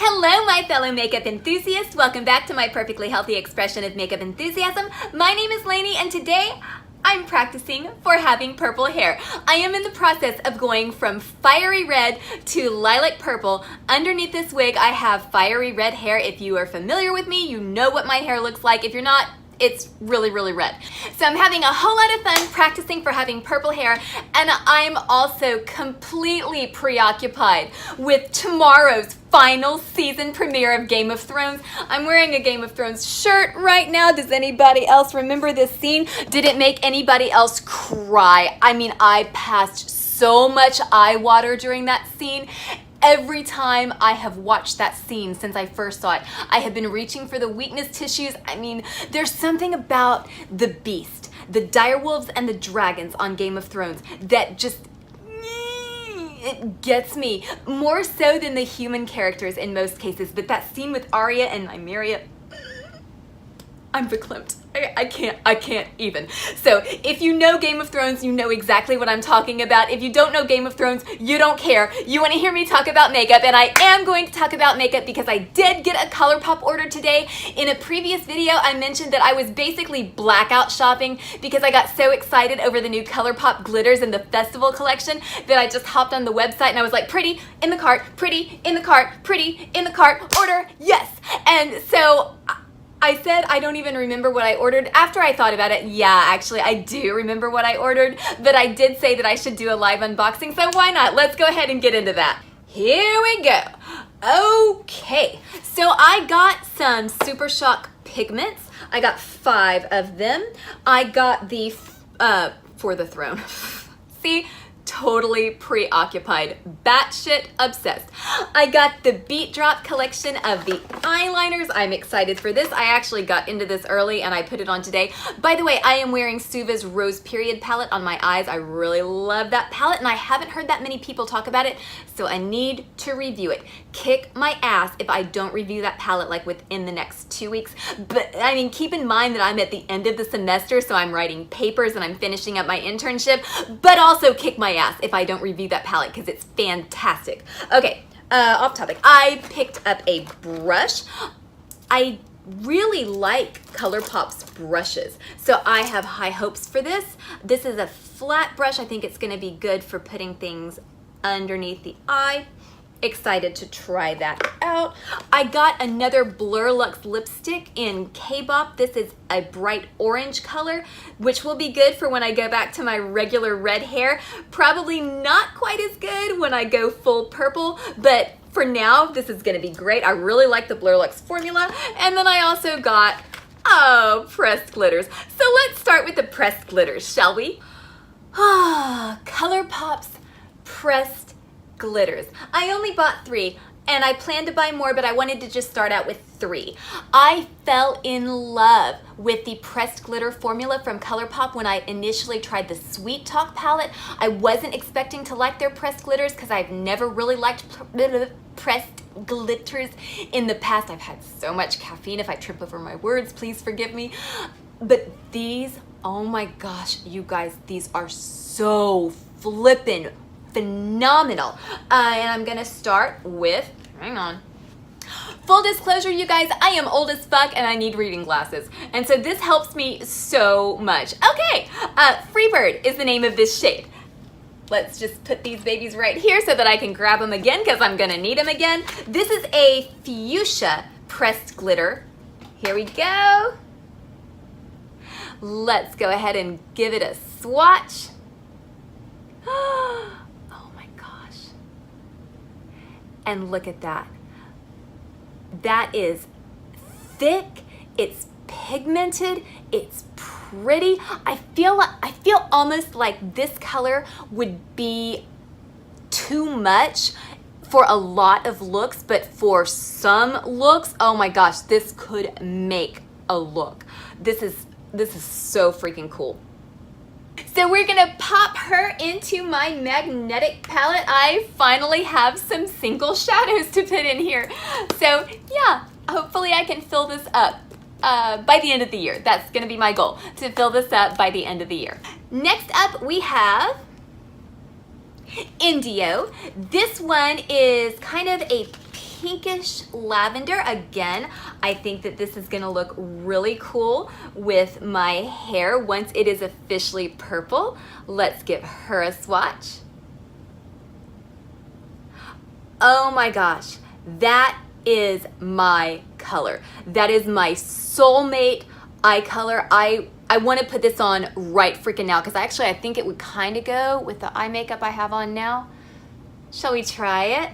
Hello my fellow makeup enthusiasts, welcome back to my perfectly healthy expression of makeup enthusiasm. My name is Lainey and today I'm practicing for having purple hair. I am in the process of going from fiery red to lilac purple. Underneath this wig I have fiery red hair. If you are familiar with me, you know what my hair looks like. If you're not, it's really red. So I'm having a whole lot of fun practicing for having purple hair, and I'm also completely preoccupied with tomorrow's final season premiere of Game of Thrones. I'm wearing a Game of Thrones shirt right now. Does anybody else remember this scene? Did it make anybody else cry? I mean, I passed so much eye water during that scene. Every time I have watched that scene since I first saw it, I have been reaching for the weakness tissues. I mean, there's something about the beast, the direwolves and the dragons on Game of Thrones that just, it gets me. More so than the human characters in most cases, but that scene with Arya and Nymeria, I'm verklempt. I can't even. So if you know Game of Thrones, you know exactly what I'm talking about. If you don't know Game of Thrones, you don't care. You want to hear me talk about makeup, and I am going to talk about makeup because I did get a Colourpop order today. In a previous video, I mentioned that I was basically blackout shopping because I got so excited over the new Colourpop glitters in the festival collection that I just hopped on the website and I was like, pretty, in the cart, pretty, in the cart, pretty, in the cart, order, yes. And so I said I don't even remember what I ordered. After I thought about it, yeah, actually I do remember what I ordered, but I did say that I should do a live unboxing, so why not? Let's go ahead and get into that. Here we go. Okay, so I got some Super Shock pigments. I got 5 of them. I got the, For the Throne. See? Totally preoccupied, batshit obsessed. I got the Beat Drop collection of the eyeliners. I'm excited for this. I actually got into this early and I put it on today. By the way, I am wearing SUVA's Rose Period palette on my eyes. I really love that palette and I haven't heard that many people talk about it, so I need to review it. Kick my ass if I don't review that palette like within the next 2 weeks. But I mean, keep in mind that I'm at the end of the semester, so I'm writing papers and I'm finishing up my internship, but also kick my ass if I don't review that palette because it's fantastic. Okay, off topic. I picked up a brush. I really like Colourpop's brushes, so I have high hopes for this. This is a flat brush. I think it's going to be good for putting things underneath the eye. Excited to try that out. I got another Blur Luxe lipstick in K-Bop. This is a bright orange color, which will be good for when I go back to my regular red hair. Probably not quite as good when I go full purple, but for now, this is gonna be great. I really like the Blur Luxe formula. And then I also got, pressed glitters. So let's start with the pressed glitters, shall we? Colourpop's pressed glitters. I only bought 3 and I plan to buy more, but I wanted to just start out with 3. I fell in love with the pressed glitter formula from Colourpop when I initially tried the Sweet Talk palette. I wasn't expecting to like their pressed glitters because I've never really liked pressed glitters in the past. I've had so much caffeine. If I trip over my words, please forgive me. But these, oh my gosh, you guys, these are so flippin' phenomenal. And I'm gonna start with, hang on. Full disclosure, you guys, I am old as fuck and I need reading glasses. And so this helps me so much. Okay, Freebird is the name of this shade. Let's just put these babies right here so that I can grab them again because I'm gonna need them again. This is a fuchsia pressed glitter. Here we go. Let's go ahead and give it a swatch. And look at that. That is thick, it's pigmented, it's pretty. I feel almost like this color would be too much for a lot of looks, but for some looks, oh my gosh, this could make a look. This is so freaking cool. So we're gonna pop her into my magnetic palette. I finally have some single shadows to put in here. So yeah, hopefully I can fill this up by the end of the year. That's gonna be my goal, to fill this up by the end of the year. Next up we have Indio. This one is kind of a pinkish lavender. Again, I think that this is gonna look really cool with my hair once it is officially purple. Let's give her a swatch. Oh my gosh, that is my color. That is my soulmate eye color. I want to put this on right freaking now because I think it would kind of go with the eye makeup I have on now. Shall we try it?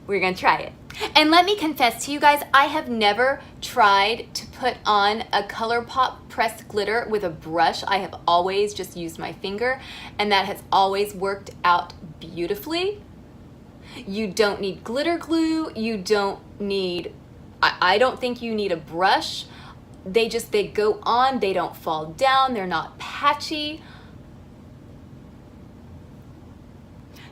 We're gonna try it. And let me confess to you guys, I have never tried to put on a Colourpop pressed glitter with a brush. I have always just used my finger, and that has always worked out beautifully. You don't need glitter glue. You don't need, I don't think you need a brush. They go on, they don't fall down, they're not patchy.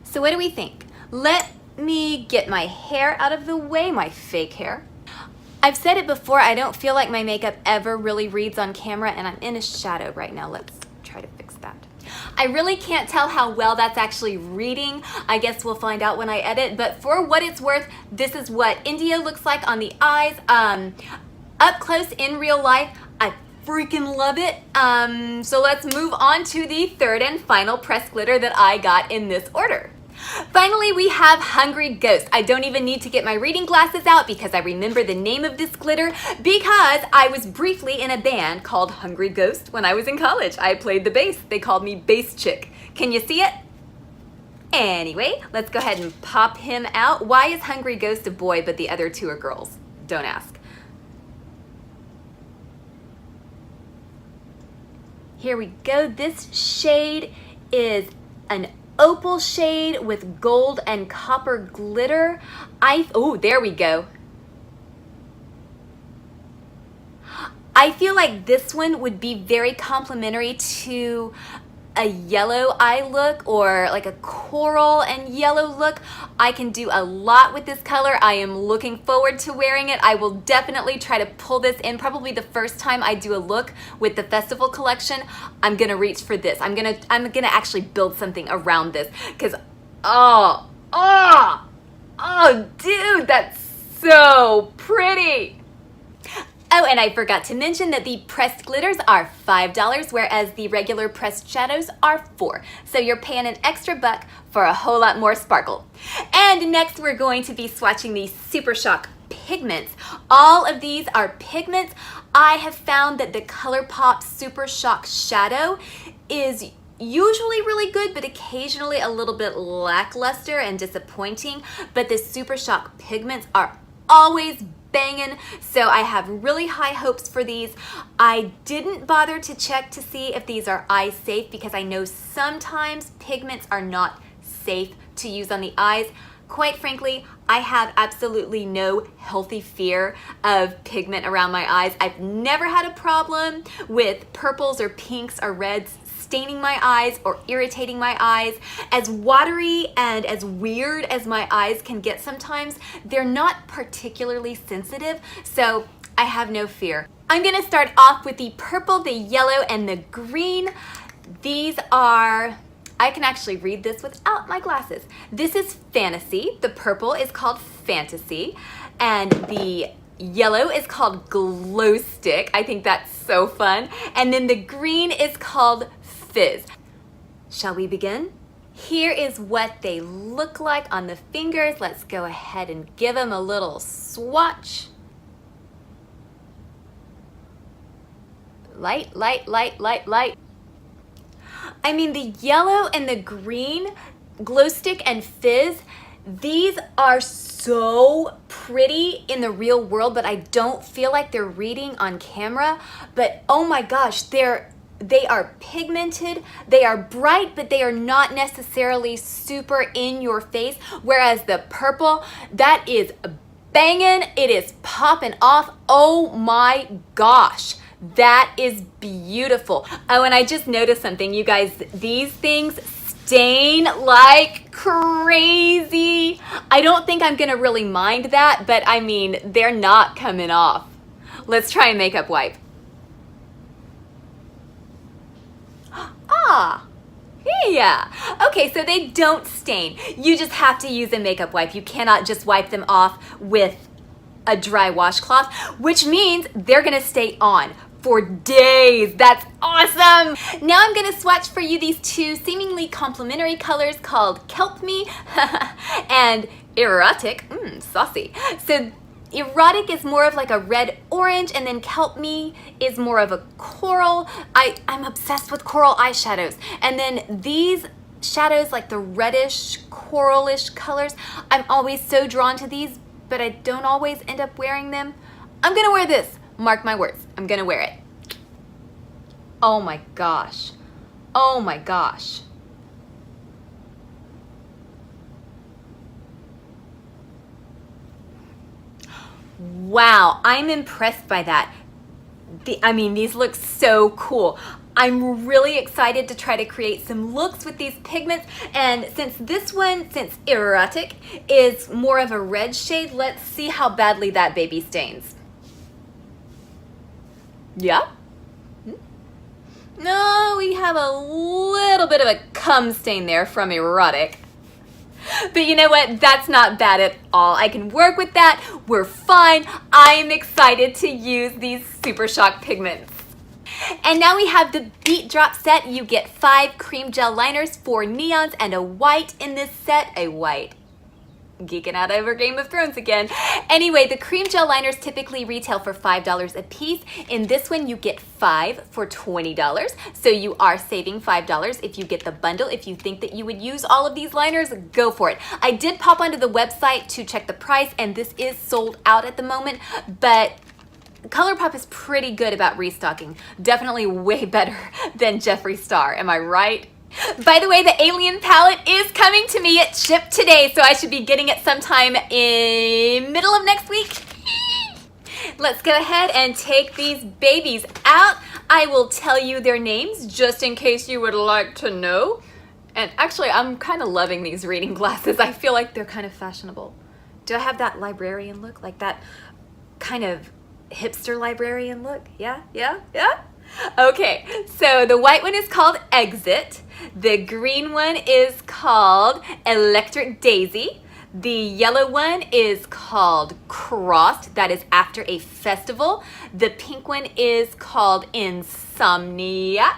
So what do we think? Let me get my hair out of the way, my fake hair. I've said it before, I don't feel like my makeup ever really reads on camera, and I'm in a shadow right now. Let's try to fix that. I really can't tell how well that's actually reading. I guess we'll find out when I edit, but for what it's worth, this is what India looks like on the eyes. Up close in real life, I freaking love it. So let's move on to the third and final pressed glitter that I got in this order. Finally, we have Hungry Ghost. I don't even need to get my reading glasses out because I remember the name of this glitter because I was briefly in a band called Hungry Ghost when I was in college. I played the bass. They called me Bass Chick. Can you see it? Anyway, let's go ahead and pop him out. Why is Hungry Ghost a boy but the other two are girls? Don't ask. Here we go. This shade is an opal shade with gold and copper glitter. Oh, there we go. I feel like this one would be very complimentary to a yellow eye look or like a coral and yellow look. I can do a lot with this color. I am looking forward to wearing it. I will definitely try to pull this in. Probably the first time I do a look with the festival collection, I'm gonna reach for this. I'm gonna actually build something around this because dude, that's so pretty. Oh, and I forgot to mention that the pressed glitters are $5, whereas the regular pressed shadows are $4. So you're paying an extra buck for a whole lot more sparkle. And next we're going to be swatching the Super Shock pigments. All of these are pigments. I have found that the Colourpop Super Shock shadow is usually really good, but occasionally a little bit lackluster and disappointing. But the Super Shock pigments are always banging, so I have really high hopes for these. I didn't bother to check to see if these are eye safe because I know sometimes pigments are not safe to use on the eyes. Quite frankly, I have absolutely no healthy fear of pigment around my eyes. I've never had a problem with purples or pinks or reds staining my eyes or irritating my eyes. As watery and as weird as my eyes can get sometimes, they're not particularly sensitive, so I have no fear. I'm gonna start off with the purple, the yellow, and the green. These are, I can actually read this without my glasses. This is Fantasy. The purple is called Fantasy, and the yellow is called Glow Stick. I think that's so fun. And then the green is called Fizz. Shall we begin? Here is what they look like on the fingers. Let's go ahead and give them a little swatch. Light, light, light, light, light. I mean, the yellow and the green, Glow Stick and Fizz, these are so pretty in the real world, but I don't feel like they're reading on camera. But oh my gosh, they are pigmented, they are bright, but they are not necessarily super in your face. Whereas the purple, that is banging, it is popping off. Oh my gosh, that is beautiful. Oh, and I just noticed something, you guys, these things stain like crazy. I don't think I'm gonna really mind that, but I mean, they're not coming off. Let's try a makeup wipe. Yeah. Okay, so they don't stain. You just have to use a makeup wipe. You cannot just wipe them off with a dry washcloth, which means they're gonna stay on for days. That's awesome. Now I'm gonna swatch for you these two seemingly complementary colors called Kelp Me and Erotic. Saucy. So Erotic is more of like a red orange, and then Kelp Me is more of a coral. I'm obsessed with coral eyeshadows. And then these shadows, like the reddish, coralish colors, I'm always so drawn to these, but I don't always end up wearing them. I'm gonna wear this. Mark my words, I'm gonna wear it. Oh my gosh. Oh my gosh. Wow, I'm impressed by that. I mean, these look so cool. I'm really excited to try to create some looks with these pigments, and since Erotic is more of a red shade, let's see how badly that baby stains. Yeah? No, we have a little bit of a cum stain there from Erotic. But you know what? That's not bad at all. I can work with that. We're fine. I'm excited to use these Super Shock pigments. And now we have the Beat Drop set. You get 5 cream gel liners, 4 neons, and a white in this set. A white. Geeking out over Game of Thrones again. Anyway, the cream gel liners typically retail for $5 a piece. In this one, you get 5 for $20. So you are saving $5 if you get the bundle. If you think that you would use all of these liners, go for it. I did pop onto the website to check the price, and this is sold out at the moment, but Colourpop is pretty good about restocking. Definitely way better than Jeffree Star, am I right? By the way, the Alien Palette is coming to me. It shipped today, so I should be getting it sometime in middle of next week. Let's go ahead and take these babies out. I will tell you their names just in case you would like to know. And actually, I'm kind of loving these reading glasses. I feel like they're kind of fashionable. Do I have that librarian look? Like that kind of hipster librarian look? Yeah? Okay, so the white one is called Exit. The green one is called Electric Daisy. The yellow one is called Crossed. That is after a festival. The pink one is called Insomniac.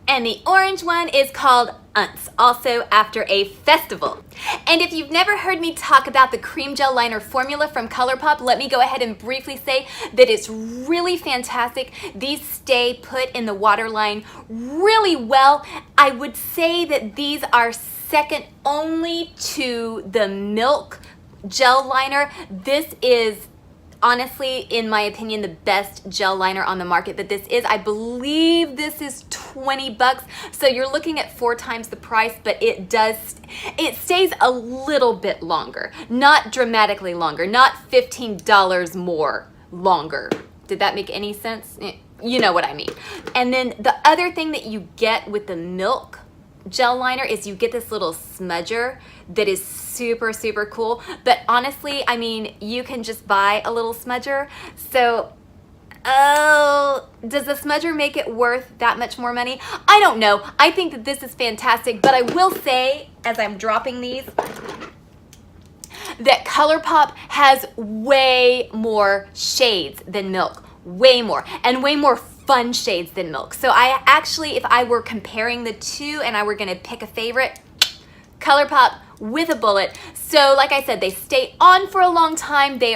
And the orange one is called Unts, also after a festival. And if you've never heard me talk about the cream gel liner formula from Colourpop, let me go ahead and briefly say that it's really fantastic. These stay put in the waterline really well. I would say that these are second only to the Milk gel liner. This is honestly, in my opinion, the best gel liner on the market, but this is, I believe this is $20, so you're looking at 4 times the price, but it stays a little bit longer, not dramatically longer, not $15 more longer. Did that make any sense? You know what I mean. And then the other thing that you get with the Milk gel liner is you get this little smudger that is super, super cool. But honestly, I mean, you can just buy a little smudger. So, does the smudger make it worth that much more money? I don't know. I think that this is fantastic, but I will say, as I'm dropping these, that Colourpop has way more shades than Milk. Way more. And way more fun shades than Milk. So I actually, if I were comparing the two and I were gonna pick a favorite, Colourpop with a bullet. So like I said, they stay on for a long time. They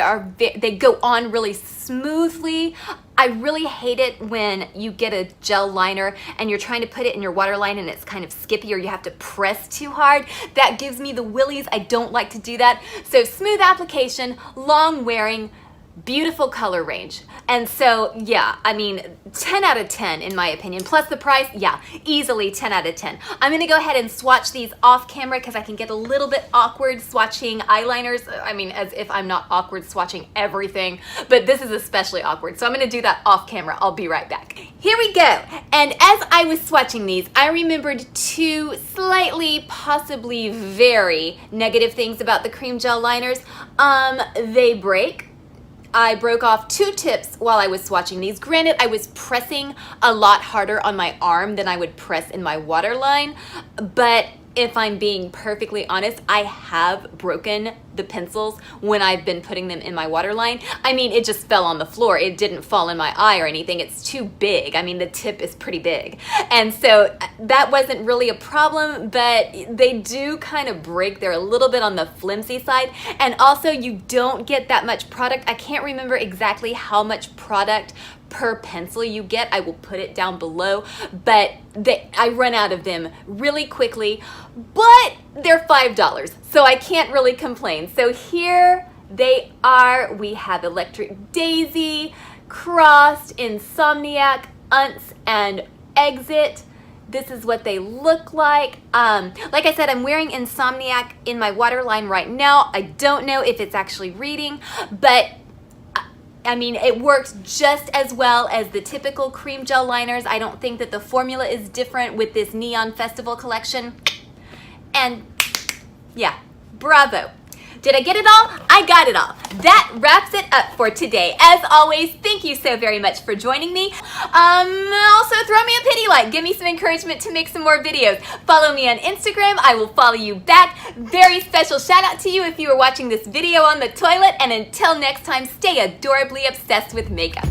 go on really smoothly. I really hate it when you get a gel liner and you're trying to put it in your waterline and it's kind of skippy or you have to press too hard. That gives me the willies. I don't like to do that. So smooth application, long wearing, beautiful color range. And so, yeah, I mean, 10 out of 10 in my opinion. Plus the price, yeah, easily 10 out of 10. I'm gonna go ahead and swatch these off camera because I can get a little bit awkward swatching eyeliners. I mean, as if I'm not awkward swatching everything, but this is especially awkward. So I'm gonna do that off camera. I'll be right back. Here we go. And as I was swatching these, I remembered 2 slightly, possibly very negative things about the cream gel liners. They break. I broke off 2 tips while I was swatching these. Granted, I was pressing a lot harder on my arm than I would press in my waterline, but if I'm being perfectly honest, I have broken the pencils when I've been putting them in my waterline. I mean, it just fell on the floor. It didn't fall in my eye or anything. It's too big. I mean, the tip is pretty big. And so that wasn't really a problem, but they do kind of break. They're a little bit on the flimsy side. And also, you don't get that much product. I can't remember exactly how much product per pencil you get. I will put it down below, but I run out of them really quickly, but they're $5, so I can't really complain. So here they are. We have Electric Daisy, Crossed, Insomniac, Unce, and Exit. This is what they look like. Like I said, I'm wearing Insomniac in my waterline right now. I don't know if it's actually reading, but I mean, it works just as well as the typical cream gel liners. I don't think that the formula is different with this Neon Festival collection. And yeah, bravo. Did I get it all? I got it all. That wraps it up for today. As always, thank you so very much for joining me. Also, throw me a pity like. Give me some encouragement to make some more videos. Follow me on Instagram. I will follow you back. Very special shout out to you if you are watching this video on the toilet. And until next time, stay adorably obsessed with makeup.